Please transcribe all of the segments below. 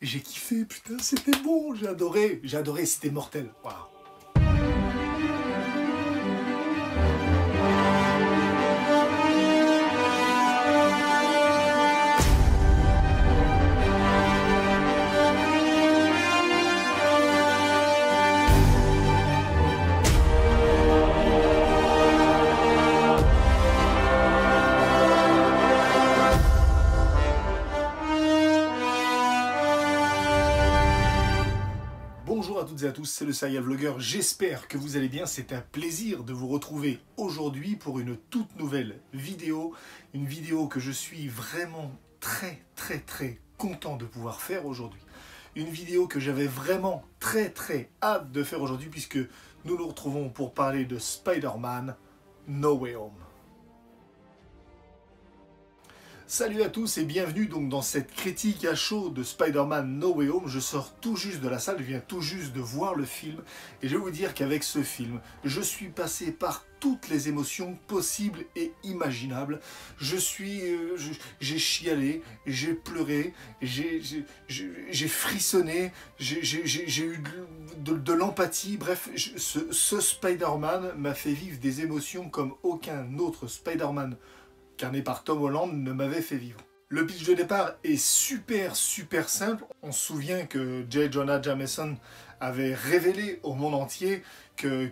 j'ai kiffé, putain, c'était bon, j'ai adoré, c'était mortel. Voilà. Bonjour à toutes et à tous, c'est le Serial Vlogueur, j'espère que vous allez bien, c'est un plaisir de vous retrouver aujourd'hui pour une toute nouvelle vidéo, une vidéo que je suis vraiment très content de pouvoir faire aujourd'hui. Une vidéo que j'avais vraiment très hâte de faire aujourd'hui puisque nous nous retrouvons pour parler de Spider-Man No Way Home. Salut à tous et bienvenue donc dans cette critique à chaud de Spider-Man No Way Home. Je sors tout juste de la salle, je viens tout juste de voir le film et je vais vous dire qu'avec ce film, je suis passé par toutes les émotions possibles et imaginables. J'ai chialé, j'ai pleuré, j'ai frissonné, j'ai eu de l'empathie. Bref, ce Spider-Man m'a fait vivre des émotions comme aucun autre Spider-Man incarné par Tom Holland ne m'avait fait vivre. Le pitch de départ est super simple. On se souvient que J. Jonah Jameson avait révélé au monde entier que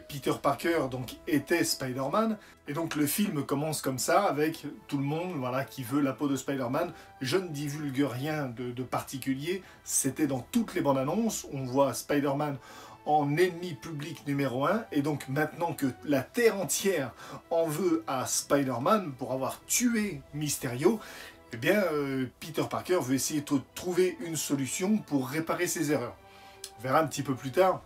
Peter Parker donc, était Spider-Man. Et donc le film commence comme ça, avec tout le monde voilà, qui veut la peau de Spider-Man. Je ne divulgue rien de particulier, c'était dans toutes les bandes annonces. On voit Spider-Man en ennemi public numéro 1, et donc maintenant que la Terre entière en veut à Spider-Man pour avoir tué Mysterio, eh bien Peter Parker veut essayer de trouver une solution pour réparer ses erreurs. On verra un petit peu plus tard,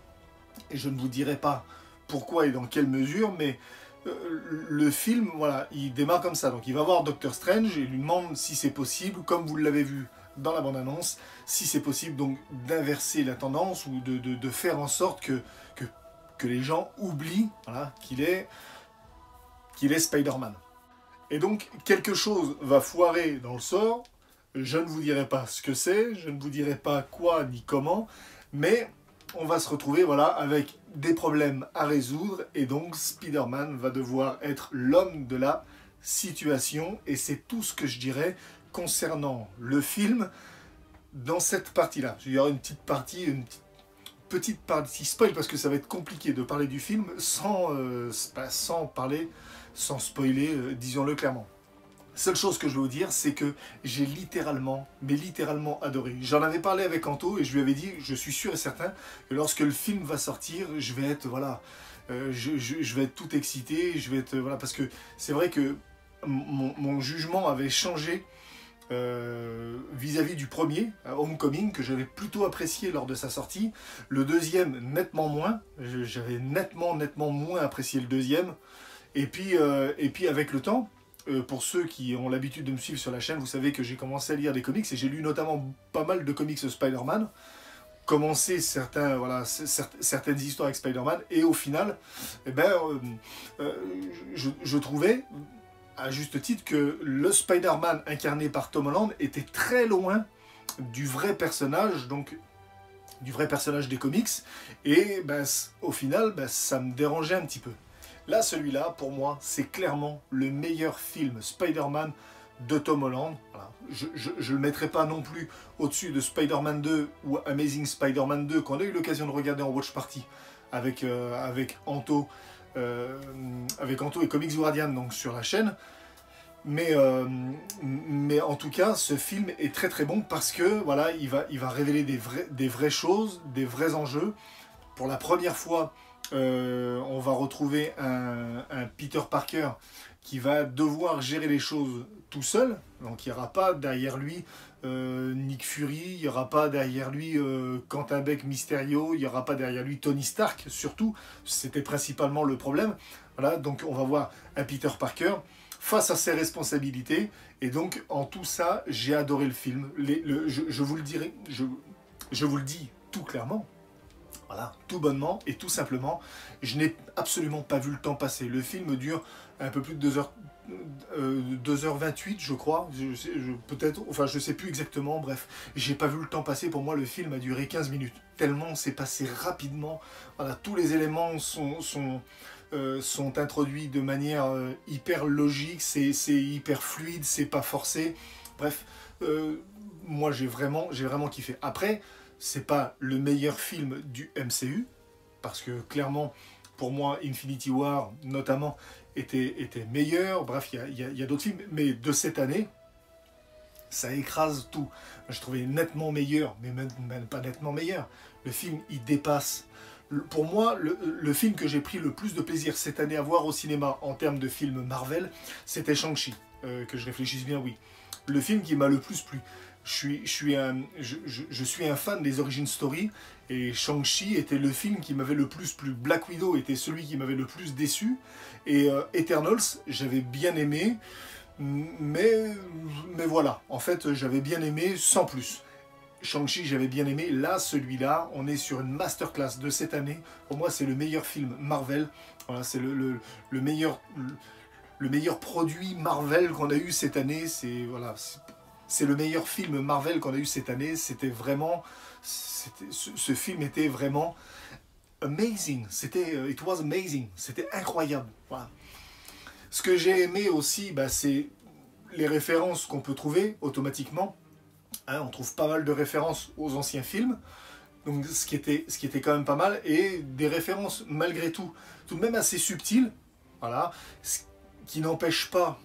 et je ne vous dirai pas pourquoi et dans quelle mesure, mais le film, voilà, il démarre comme ça. Donc il va voir Doctor Strange et lui demande si c'est possible, comme vous l'avez vu dans la bande-annonce, si c'est possible donc d'inverser la tendance ou de faire en sorte que les gens oublient voilà, qu'il est Spider-Man. Et donc quelque chose va foirer dans le sort, je ne vous dirai pas ce que c'est, je ne vous dirai pas quoi ni comment, mais on va se retrouver voilà, avec des problèmes à résoudre et donc Spider-Man va devoir être l'homme de la situation et c'est tout ce que je dirais concernant le film dans cette partie-là. Il y aura une petite partie spoil parce que ça va être compliqué de parler du film sans spoiler, disons-le clairement. Seule chose que je veux vous dire, c'est que j'ai littéralement adoré. J'en avais parlé avec Anto et je lui avais dit, je suis sûr et certain que lorsque le film va sortir, je vais être, voilà, je vais être tout excité, je vais être, voilà, parce que c'est vrai que mon jugement avait changé vis-à-vis du premier, Homecoming, que j'avais plutôt apprécié lors de sa sortie. Le deuxième, nettement moins. J'avais nettement moins apprécié le deuxième. Et puis avec le temps, pour ceux qui ont l'habitude de me suivre sur la chaîne, vous savez que j'ai commencé à lire des comics et j'ai lu notamment pas mal de comics Spider-Man, commencé certaines histoires avec Spider-Man, et au final, eh ben, je trouvais, à juste titre, que le Spider-Man incarné par Tom Holland était très loin du vrai personnage, donc du vrai personnage des comics, et ben, au final, ben, ça me dérangeait un petit peu. Là, celui-là, pour moi, c'est clairement le meilleur film Spider-Man de Tom Holland. Voilà. Je ne le mettrai pas non plus au-dessus de Spider-Man 2 ou Amazing Spider-Man 2 qu'on a eu l'occasion de regarder en watch party avec Anto et Comics Guardian donc sur la chaîne. Mais en tout cas, ce film est très bon parce que voilà, il va révéler des vraies choses, des vrais enjeux. Pour la première fois, on va retrouver un Peter Parker qui va devoir gérer les choses tout seul. Donc il n'y aura pas derrière lui Nick Fury, il n'y aura pas derrière lui Quentin Beck Mysterio, il n'y aura pas derrière lui Tony Stark, surtout. C'était principalement le problème. Voilà, donc on va voir un Peter Parker face à ses responsabilités. Et donc en tout ça, j'ai adoré le film. Je vous le dirai, je vous le dis tout clairement. Voilà, tout bonnement et tout simplement, je n'ai absolument pas vu le temps passer. Le film dure un peu plus de 2h28 je crois, peut-être, enfin je sais plus exactement, bref, j'ai pas vu le temps passer, pour moi le film a duré 15 minutes, tellement c'est passé rapidement, voilà, tous les éléments sont introduits de manière hyper logique, c'est hyper fluide, c'est pas forcé, bref, moi j'ai vraiment kiffé. Après, c'est pas le meilleur film du MCU, parce que clairement, pour moi, Infinity War, notamment, était meilleur. Bref, il y a d'autres films, mais de cette année, ça écrase tout. Je trouvais nettement meilleur, mais même pas nettement meilleur. Le film, il dépasse. Pour moi, le film que j'ai pris le plus de plaisir cette année à voir au cinéma, en termes de film Marvel, c'était Shang-Chi. Que je réfléchisse bien, oui. Le film qui m'a le plus plu. Je suis un fan des origin story, et Shang-Chi était le film qui m'avait le plus plu. Black Widow était celui qui m'avait le plus déçu, et Eternals, j'avais bien aimé, mais voilà, en fait j'avais bien aimé sans plus. Shang-Chi j'avais bien aimé, là celui-là, on est sur une masterclass de cette année, pour moi c'est le meilleur film Marvel, voilà, c'est le meilleur produit Marvel qu'on a eu cette année, c'est voilà, c'est le meilleur film Marvel qu'on a eu cette année. C'était vraiment, ce film était vraiment amazing. It was amazing. C'était incroyable. Voilà. Ce que j'ai aimé aussi, bah, c'est les références qu'on peut trouver automatiquement. Hein, on trouve pas mal de références aux anciens films. Donc, ce qui était quand même pas mal, et des références malgré tout de même assez subtiles. Voilà. Ce qui n'empêche pas,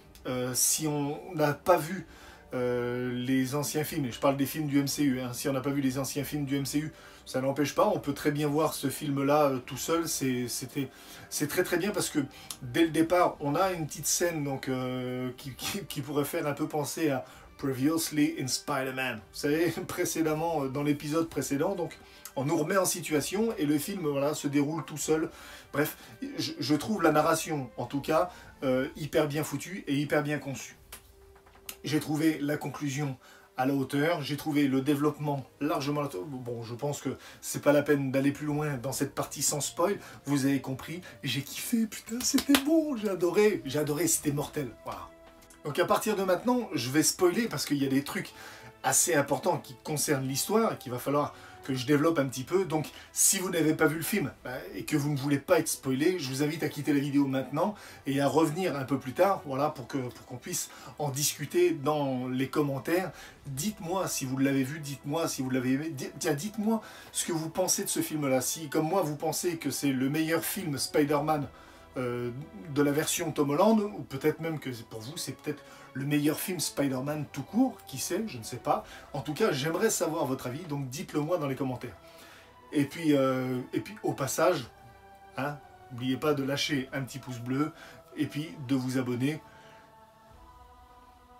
si on n'a pas vu les anciens films, et je parle des films du MCU, hein, si on n'a pas vu les anciens films du MCU, ça n'empêche pas, on peut très bien voir ce film-là tout seul, c'est très très bien, parce que dès le départ, on a une petite scène donc, qui pourrait faire un peu penser à Previously in Spider-Man, vous savez, précédemment, dans l'épisode précédent, donc on nous remet en situation, et le film voilà, se déroule tout seul. Bref, je trouve la narration, en tout cas, hyper bien foutue et hyper bien conçue. J'ai trouvé la conclusion à la hauteur, j'ai trouvé le développement largement à la hauteur. Bon, je pense que c'est pas la peine d'aller plus loin dans cette partie sans spoil, vous avez compris, j'ai kiffé, putain, c'était bon, j'ai adoré, c'était mortel, voilà. Donc à partir de maintenant, je vais spoiler, parce qu'il y a des trucs assez importants qui concernent l'histoire, et qu'il va falloir que je développe un petit peu. Donc si vous n'avez pas vu le film et que vous ne voulez pas être spoilé, je vous invite à quitter la vidéo maintenant et à revenir un peu plus tard, voilà, pour qu'on puisse en discuter dans les commentaires. Dites-moi si vous l'avez vu, dites-moi si vous l'avez aimé, tiens, dites-moi ce que vous pensez de ce film-là. Si, comme moi, vous pensez que c'est le meilleur film Spider-Man de la version Tom Holland, ou peut-être même que pour vous c'est peut-être le meilleur film Spider-Man tout court, qui sait, je ne sais pas. En tout cas, j'aimerais savoir votre avis, donc dites-le moi dans les commentaires. Et puis au passage, hein, n'oubliez pas de lâcher un petit pouce bleu, et puis de vous abonner.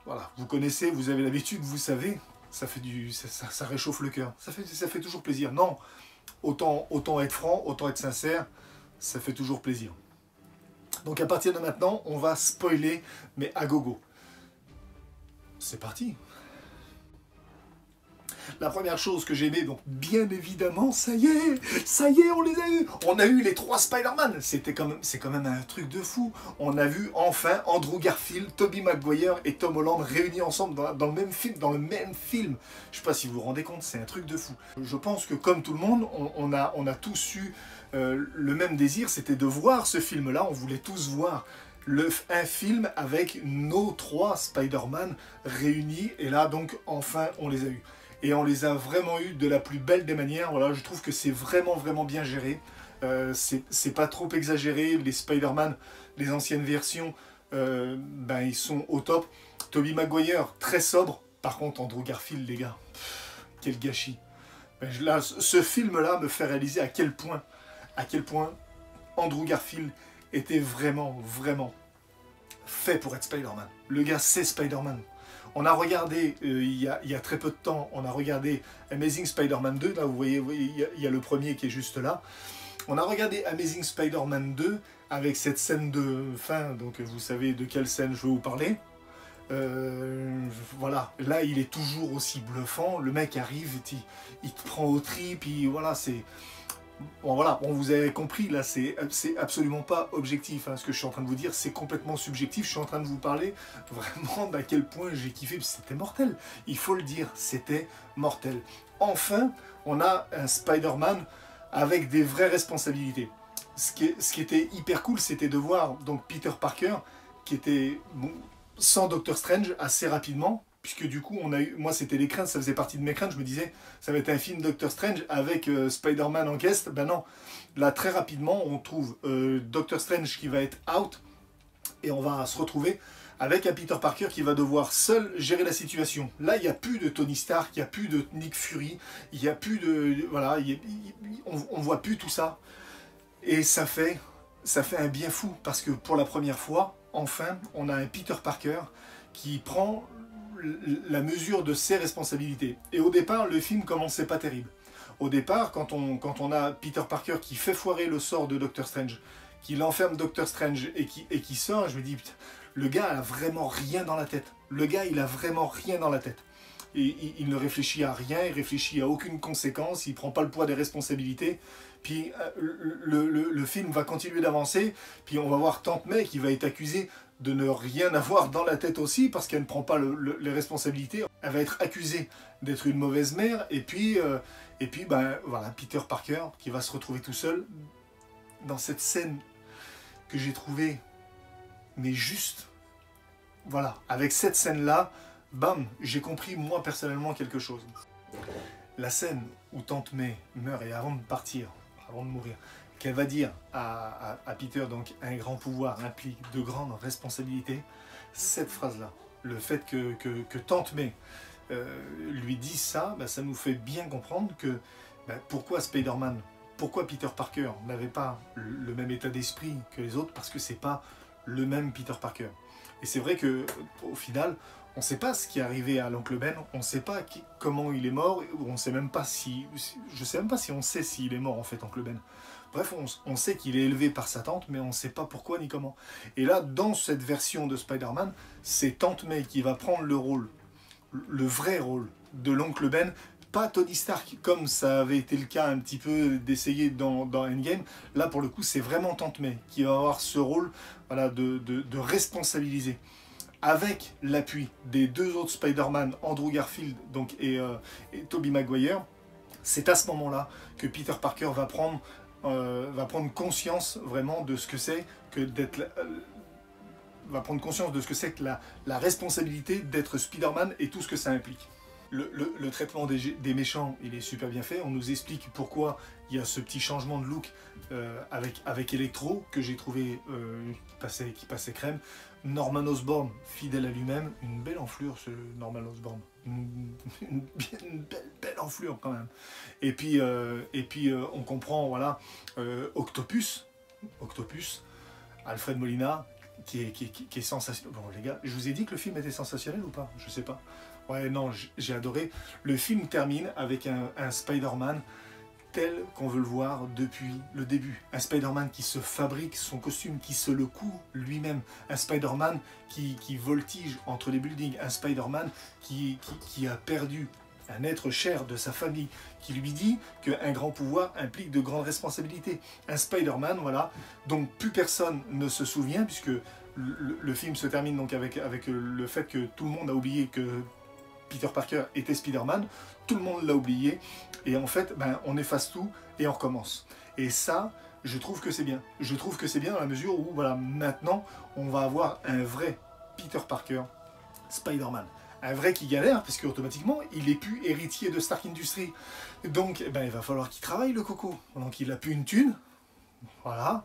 Voilà, vous connaissez, vous avez l'habitude, vous savez, ça fait ça réchauffe le cœur, ça fait toujours plaisir. Non, autant être franc, autant être sincère, ça fait toujours plaisir. Donc à partir de maintenant, on va spoiler, mais à gogo. C'est parti. La première chose que j'ai aimé, donc bien évidemment, ça y est, on les a eu. On a eu les 3 Spider-Man. C'est quand même un truc de fou. On a vu enfin Andrew Garfield, Tobey Maguire et Tom Holland réunis ensemble dans le même film. Je sais pas si vous vous rendez compte, c'est un truc de fou. Je pense que comme tout le monde, on a tous eu le même désir, c'était de voir ce film-là. On voulait tous voir un film avec nos 3 Spider-Man réunis. Et là, donc, enfin, on les a eus. Et on les a vraiment eus de la plus belle des manières. Voilà, je trouve que c'est vraiment bien géré. C'est pas trop exagéré. Les Spider-Man, les anciennes versions, ben, ils sont au top. Tobey Maguire, très sobre. Par contre, Andrew Garfield, les gars, quel gâchis. Ben, là, ce film-là me fait réaliser à quel point Andrew Garfield était vraiment fait pour être Spider-Man. Le gars, c'est Spider-Man. On a regardé, il y a très peu de temps, on a regardé Amazing Spider-Man 2, là vous voyez, il y a le premier qui est juste là. On a regardé Amazing Spider-Man 2 avec cette scène de fin, donc vous savez de quelle scène je veux vous parler. Voilà, là il est toujours aussi bluffant, le mec arrive, il te prend au trip, voilà, Bon voilà, bon, vous avez compris, là c'est absolument pas objectif, hein. Ce que je suis en train de vous dire, c'est complètement subjectif. Je suis en train de vous parler vraiment d'à quel point j'ai kiffé, c'était mortel. Il faut le dire, c'était mortel. Enfin, on a un Spider-Man avec des vraies responsabilités. Ce qui était hyper cool, c'était de voir donc Peter Parker, qui était bon, sans Doctor Strange assez rapidement, puisque du coup, moi c'était les craintes, ça faisait partie de mes craintes, je me disais, ça va être un film Doctor Strange avec Spider-Man en guest. Ben non, là très rapidement, on trouve Doctor Strange qui va être out, et on va se retrouver avec un Peter Parker qui va devoir seul gérer la situation. Là, il n'y a plus de Tony Stark, il n'y a plus de Nick Fury, il n'y a plus de... Voilà, on ne voit plus tout ça. Et ça fait un bien fou, parce que pour la première fois, enfin, on a un Peter Parker qui prend la mesure de ses responsabilités. Et au départ, le film commençait pas terrible. Au départ, quand on a Peter Parker qui fait foirer le sort de Doctor Strange, qui l'enferme Doctor Strange et qui sort, je me dis, putain, le gars a vraiment rien dans la tête. Le gars, il a vraiment rien dans la tête. Et il ne réfléchit à rien, il réfléchit à aucune conséquence, il prend pas le poids des responsabilités. Puis le film va continuer d'avancer, puis on va voir Tante May qui va être accusée de ne rien avoir dans la tête aussi, parce qu'elle ne prend pas les responsabilités. Elle va être accusée d'être une mauvaise mère, et puis ben, voilà, Peter Parker qui va se retrouver tout seul dans cette scène que j'ai trouvée, mais juste, voilà, avec cette scène-là, bam, j'ai compris moi personnellement quelque chose. La scène où Tante May meurt, et avant de partir, avant de mourir, qu'elle va dire à Peter, donc un grand pouvoir implique de grandes responsabilités, cette phrase-là, le fait que Tante May lui dise ça, bah, ça nous fait bien comprendre que bah, pourquoi Spider-Man, pourquoi Peter Parker n'avait pas le même état d'esprit que les autres, parce que c'est pas le même Peter Parker. Et c'est vrai que au final, on ne sait pas ce qui est arrivé à l'oncle Ben, on ne sait pas comment il est mort, on sait même pas si, je sais même pas si on sait s'il est mort en fait, oncle Ben. Bref, on sait qu'il est élevé par sa tante, mais on ne sait pas pourquoi ni comment. Et là, dans cette version de Spider-Man, c'est Tante May qui va prendre le rôle, le vrai rôle de l'oncle Ben, pas Tony Stark, comme ça avait été le cas un petit peu d'essayer dans Endgame. Là, pour le coup, c'est vraiment Tante May qui va avoir ce rôle, voilà, de responsabiliser. Avec l'appui des deux autres Spider-Man, Andrew Garfield donc, et Tobey Maguire, c'est à ce moment-là que Peter Parker va prendre conscience vraiment de ce que c'est que d'être... va prendre conscience de ce que c'est que la responsabilité d'être Spider-Man et tout ce que ça implique. Le traitement des méchants, il est super bien fait. On nous explique pourquoi il y a ce petit changement de look avec Electro, que j'ai trouvé qui passait crème. Norman Osborn, fidèle à lui-même, une belle enflure ce Norman Osborn. Une belle enflure quand même. Et puis on comprend, voilà, Octopus, Alfred Molina, qui est sensationnel. Bon les gars, je vous ai dit que le film était sensationnel ou pas? Je sais pas. Ouais, non, j'ai adoré. Le film termine avec un Spider-Man tel qu'on veut le voir depuis le début. Un Spider-Man qui se fabrique son costume, qui se le coud lui-même. Un Spider-Man qui voltige entre les buildings. Un Spider-Man qui a perdu un être cher de sa famille, qui lui dit qu'un grand pouvoir implique de grandes responsabilités. Un Spider-Man, voilà, dont plus personne ne se souvient, puisque le film se termine donc avec le fait que tout le monde a oublié que Peter Parker était Spider-Man, tout le monde l'a oublié, et en fait, ben, on efface tout et on recommence. Et ça, je trouve que c'est bien. Je trouve que c'est bien dans la mesure où, voilà, maintenant, on va avoir un vrai Peter Parker, Spider-Man. Un vrai qui galère, parce qu'automatiquement, il n'est plus héritier de Stark Industries. Donc, ben, il va falloir qu'il travaille, le coco. Donc, il n'a plus une thune. Voilà.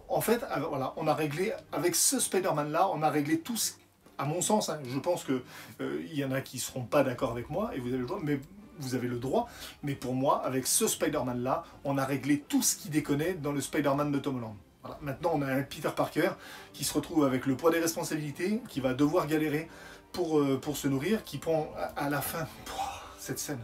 En fait, voilà, on a réglé, avec ce Spider-Man-là, on a réglé tout ce... À mon sens, hein, je pense qu'il y en a qui ne seront pas d'accord avec moi, et vous avez le droit, mais vous avez le droit. Mais pour moi, avec ce Spider-Man-là, on a réglé tout ce qui déconnait dans le Spider-Man de Tom Holland. Voilà. Maintenant, on a un Peter Parker qui se retrouve avec le poids des responsabilités, qui va devoir galérer pour se nourrir, qui prend à la fin cette scène,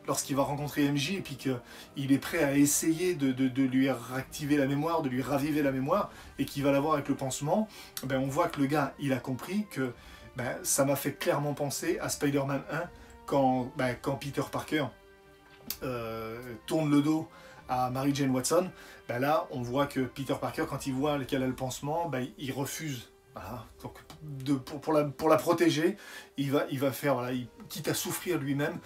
lorsqu'il va rencontrer MJ et puis qu'il est prêt à essayer de lui réactiver la mémoire, de lui raviver la mémoire, et qu'il va l'avoir avec le pansement, ben on voit que le gars, il a compris que ben, ça m'a fait clairement penser à Spider-Man 1, quand Peter Parker tourne le dos à Mary Jane Watson, ben là on voit que Peter Parker, quand il voit qu'elle a le pansement, ben, il refuse. Voilà. Donc pour la protéger, il va faire, voilà, quitte à souffrir lui-même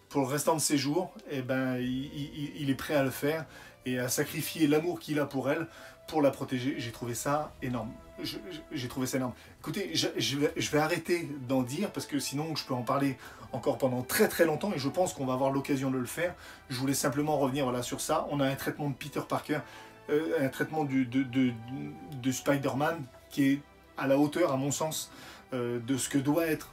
pour le restant de ses jours, et ben, il est prêt à le faire et à sacrifier l'amour qu'il a pour elle pour la protéger. J'ai trouvé ça énorme. J'ai trouvé ça énorme. Écoutez, je vais arrêter d'en dire parce que sinon je peux en parler encore pendant très très longtemps et je pense qu'on va avoir l'occasion de le faire. Je voulais simplement revenir voilà, sur ça. On a un traitement de Peter Parker, un traitement de Spider-Man qui est à la hauteur, à mon sens, de ce que doit être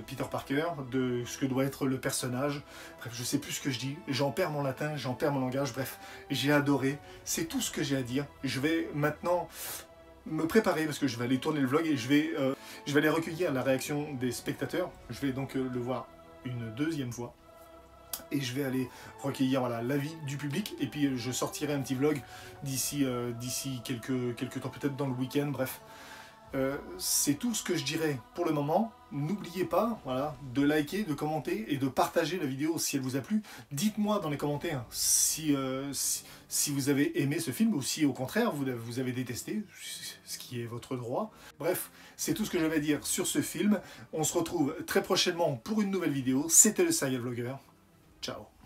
Peter Parker, de ce que doit être le personnage. Bref, je sais plus ce que je dis, j'en perds mon latin, j'en perds mon langage, bref, j'ai adoré, c'est tout ce que j'ai à dire. Je vais maintenant me préparer parce que je vais aller tourner le vlog et je vais aller recueillir la réaction des spectateurs. Je vais donc le voir une deuxième fois. Et je vais aller recueillir voilà, l'avis du public. Et puis je sortirai un petit vlog d'ici quelques temps, peut-être dans le week-end, bref. C'est tout ce que je dirais pour le moment. N'oubliez pas voilà, de liker, de commenter et de partager la vidéo si elle vous a plu. Dites-moi dans les commentaires si vous avez aimé ce film ou si au contraire vous avez détesté, ce qui est votre droit. Bref, c'est tout ce que j'avais à dire sur ce film. On se retrouve très prochainement pour une nouvelle vidéo. C'était le Serial Vlogger. Ciao.